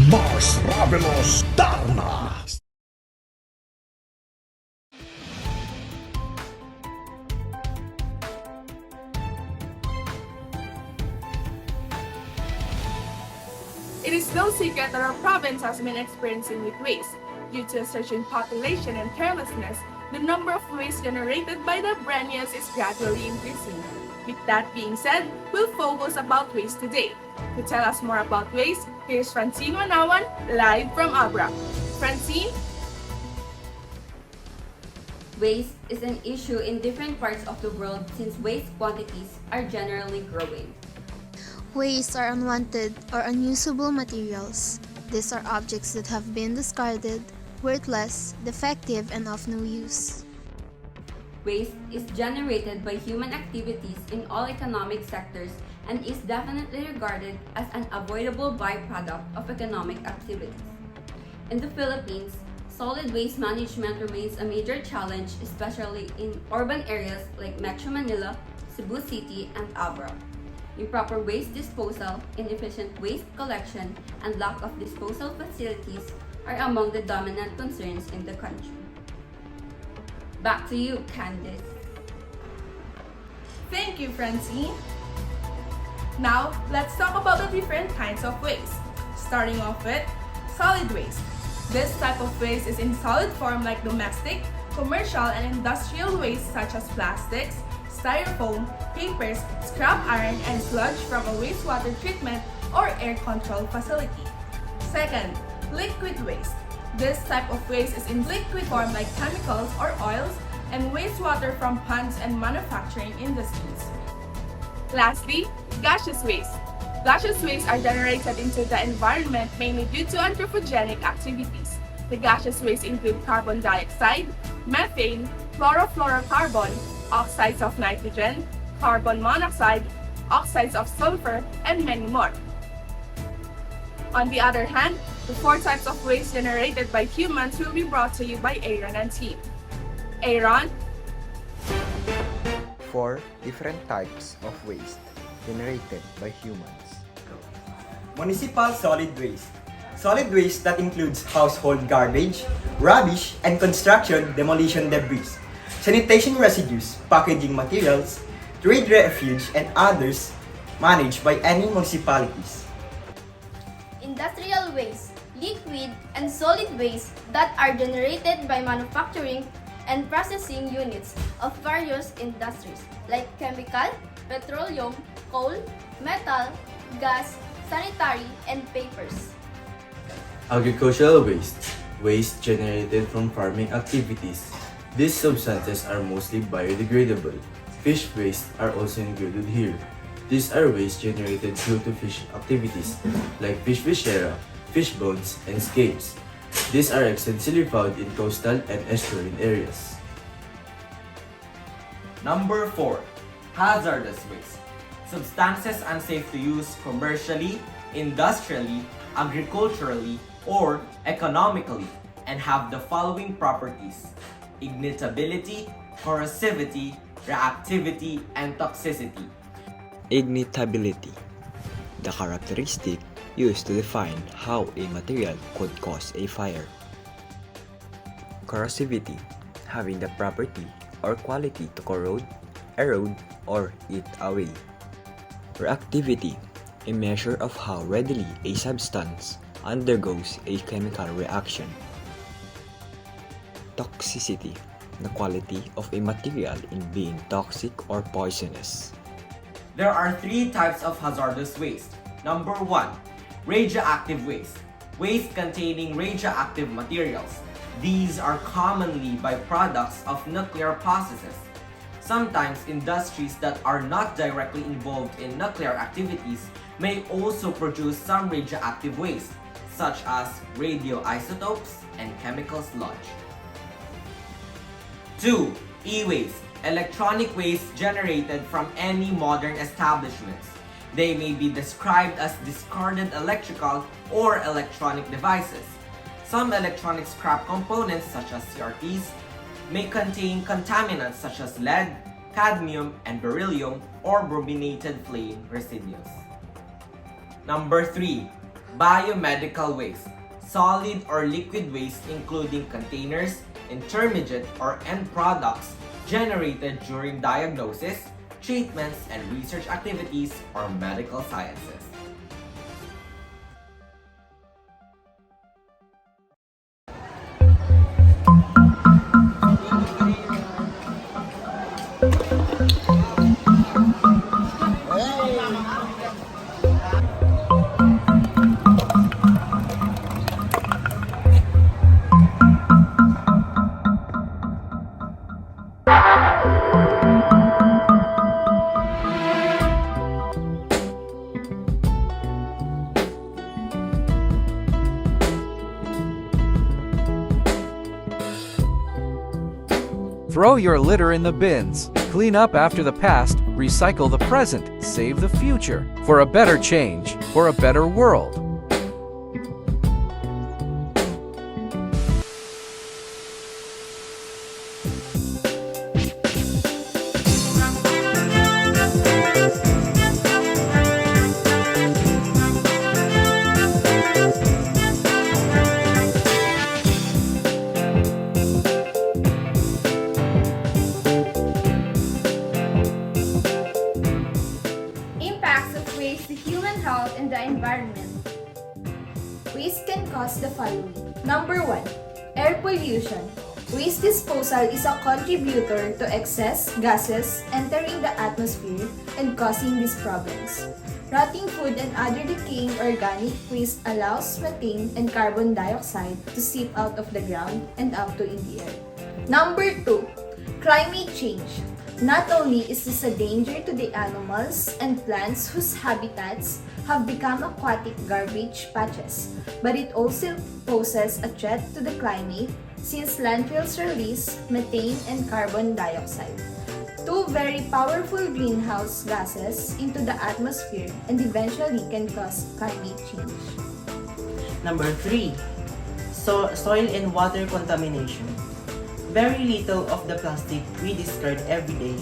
Mars Ravelos Darna. It is no secret that our province has been experiencing with waste. Due to a surging population and carelessness, the number of waste generated by the Brenias is gradually increasing. With that being said, we'll focus about waste today. To tell us more about waste, here's Francine Wanawan, live from Abra. Francine? Waste is an issue in different parts of the world since waste quantities are generally growing. Waste are unwanted or unusable materials. These are objects that have been discarded, worthless, defective, and of no use. Waste is generated by human activities in all economic sectors and is definitely regarded as an avoidable byproduct of economic activities. In the Philippines, solid waste management remains a major challenge, especially in urban areas like Metro Manila, Cebu City, and Abra. Improper waste disposal, inefficient waste collection, and lack of disposal facilities are among the dominant concerns in the country. Back to you, Candice. Thank you, Francine. Now, let's talk about the different kinds of waste. Starting off with solid waste. This type of waste is in solid form like domestic, commercial, and industrial waste such as plastics, styrofoam, papers, scrap iron, and sludge from a wastewater treatment or air control facility. Second, liquid waste. This type of waste is in liquid form like chemicals or oils and wastewater from ponds and manufacturing industries. Lastly, gaseous waste. Gaseous waste are generated into the environment mainly due to anthropogenic activities. The gaseous waste include carbon dioxide, methane, chlorofluorocarbon, oxides of nitrogen, carbon monoxide, oxides of sulfur, and many more. On the other hand, the four types of waste generated by humans will be brought to you by Aaron and team. Aaron? 4 different types of waste generated by humans. Municipal solid waste. Solid waste that includes household garbage, rubbish, and construction demolition debris, sanitation residues, packaging materials, trade refuge, and others managed by any municipalities. Industrial waste, liquid and solid waste that are generated by manufacturing and processing units of various industries like chemical, petroleum, coal, metal, gas, sanitary, and papers. Agricultural waste, waste generated from farming activities. These substances are mostly biodegradable. Fish waste are also included here. These are waste generated due to fish activities like fish viscera, fish bones, and scapes. These are extensively found in coastal and estuarine areas. Number 4. Hazardous waste. Substances unsafe to use commercially, industrially, agriculturally, or economically and have the following properties: ignitability, corrosivity, reactivity, and toxicity. Ignitability, the characteristic used to define how a material could cause a fire. Corrosivity, having the property or quality to corrode, erode, or eat away. Reactivity, a measure of how readily a substance undergoes a chemical reaction. Toxicity, the quality of a material in being toxic or poisonous. There are 3 types of hazardous waste. Number 1. Radioactive waste. Waste containing radioactive materials. These are commonly byproducts of nuclear processes. Sometimes industries that are not directly involved in nuclear activities may also produce some radioactive waste, such as radioisotopes and chemical sludge. 2. E-waste. Electronic waste generated from any modern establishments. They may be described as discarded electrical or electronic devices. Some electronic scrap components, such as CRTs, may contain contaminants such as lead, cadmium, and beryllium or brominated flame residues. Number 3. Biomedical waste. Solid or liquid waste including containers, intermediate or end products generated during diagnosis, treatments, and research activities or medical sciences. Throw your litter in the bins. Clean up after the past, recycle the present, save the future. For a better change, for a better world. Impacts of waste to human health and the environment. Waste can cause the following. Number 1. Air pollution. Waste disposal is a contributor to excess gases entering the atmosphere and causing these problems. Rotting food and other decaying organic waste allows methane and carbon dioxide to seep out of the ground and up to in the air. Number 2. Climate change. Not only is this a danger to the animals and plants whose habitats have become aquatic garbage patches, but it also poses a threat to the climate since landfills release methane and carbon dioxide, two very powerful greenhouse gases into the atmosphere and eventually can cause climate change. Number 3. Soil and water contamination. Very little of the plastic we discard every day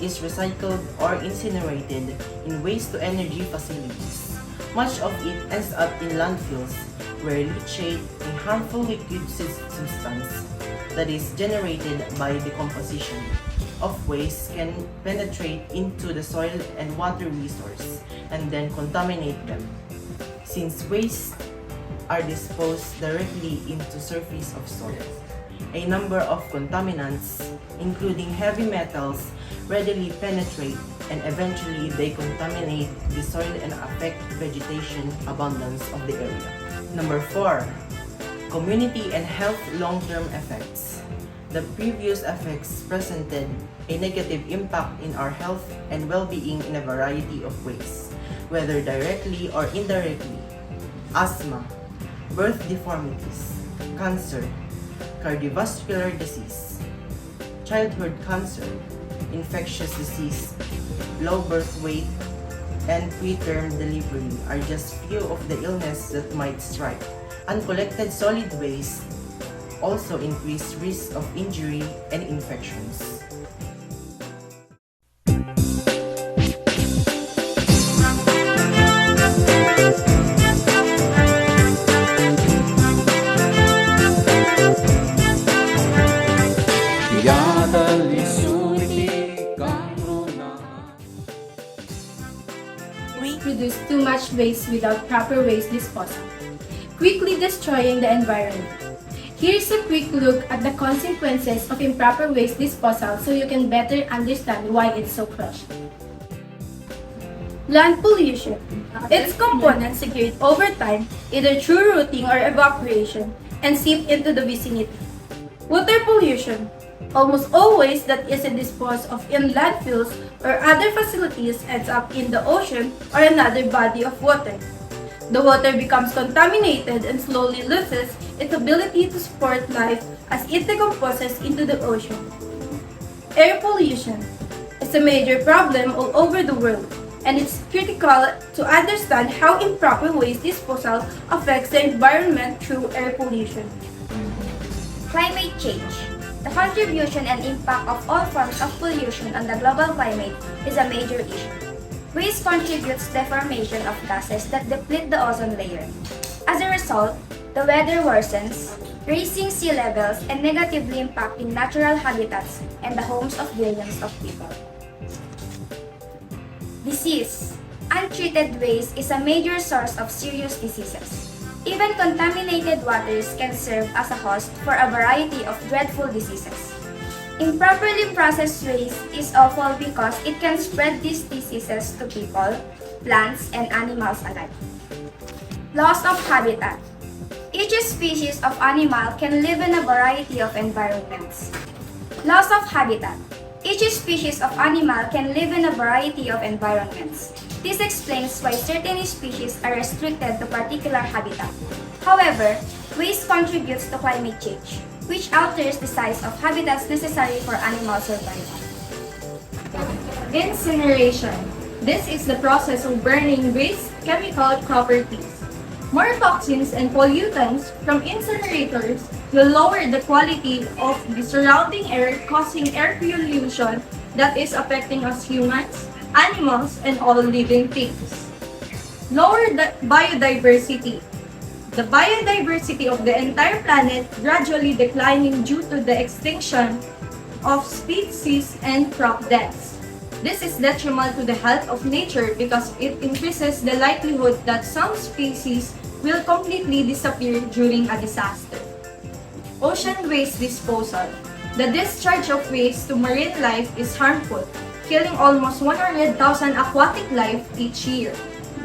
is recycled or incinerated in waste-to-energy facilities. Much of it ends up in landfills where leachate, a harmful liquid substance that is generated by decomposition of waste, can penetrate into the soil and water resource and then contaminate them. Since waste are disposed directly into surface of soil, a number of contaminants, including heavy metals, readily penetrate and eventually they contaminate the soil and affect vegetation abundance of the area. Number 4. Community and health long-term effects. The previous effects presented a negative impact in our health and well-being in a variety of ways, whether directly or indirectly. Asthma, birth deformities, cancer, cardiovascular disease, childhood cancer, infectious disease, low birth weight, and preterm delivery are just few of the illnesses that might strike. Uncollected solid waste also increase risk of injury and infections. We produce too much waste without proper waste disposal, quickly destroying the environment. Here's a quick look at the consequences of improper waste disposal so you can better understand why it's so crushing. Land pollution. Its components secrete over time, either through rooting or evaporation, and seep into the vicinity. Water pollution. Almost all waste that isn't disposed of in landfills or other facilities ends up in the ocean or another body of water. The water becomes contaminated and slowly loses its ability to support life as it decomposes into the ocean. Air pollution is a major problem all over the world, and it's critical to understand how improper waste disposal affects the environment through air pollution. Climate change. The contribution and impact of all forms of pollution on the global climate is a major issue. Waste contributes to the formation of gases that deplete the ozone layer. As a result, the weather worsens, raising sea levels and negatively impacting natural habitats and the homes of billions of people. Disease. Untreated waste is a major source of serious diseases. Even contaminated waters can serve as a host for a variety of dreadful diseases. Improperly processed waste is awful because it can spread these diseases to people, plants, and animals alike. Loss of habitat. Each species of animal can live in a variety of environments. Loss of habitat. Each species of animal can live in a variety of environments. This explains why certain species are restricted to particular habitat. However, waste contributes to climate change, which alters the size of habitats necessary for animal survival. Incineration. This is the process of burning waste chemical properties. More toxins and pollutants from incinerators will lower the quality of the surrounding air, causing air pollution that is affecting us humans, animals, and all living things. Lower the biodiversity. The biodiversity of the entire planet gradually declining due to the extinction of species and crop deaths. This is detrimental to the health of nature because it increases the likelihood that some species will completely disappear during a disaster. Ocean waste disposal. The discharge of waste to marine life is harmful, killing almost 100,000 aquatic life each year.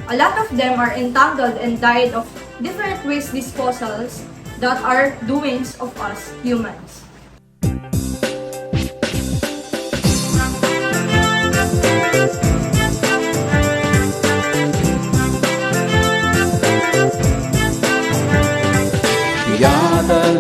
A lot of them are entangled and died of different waste disposals that are doings of us humans. Yada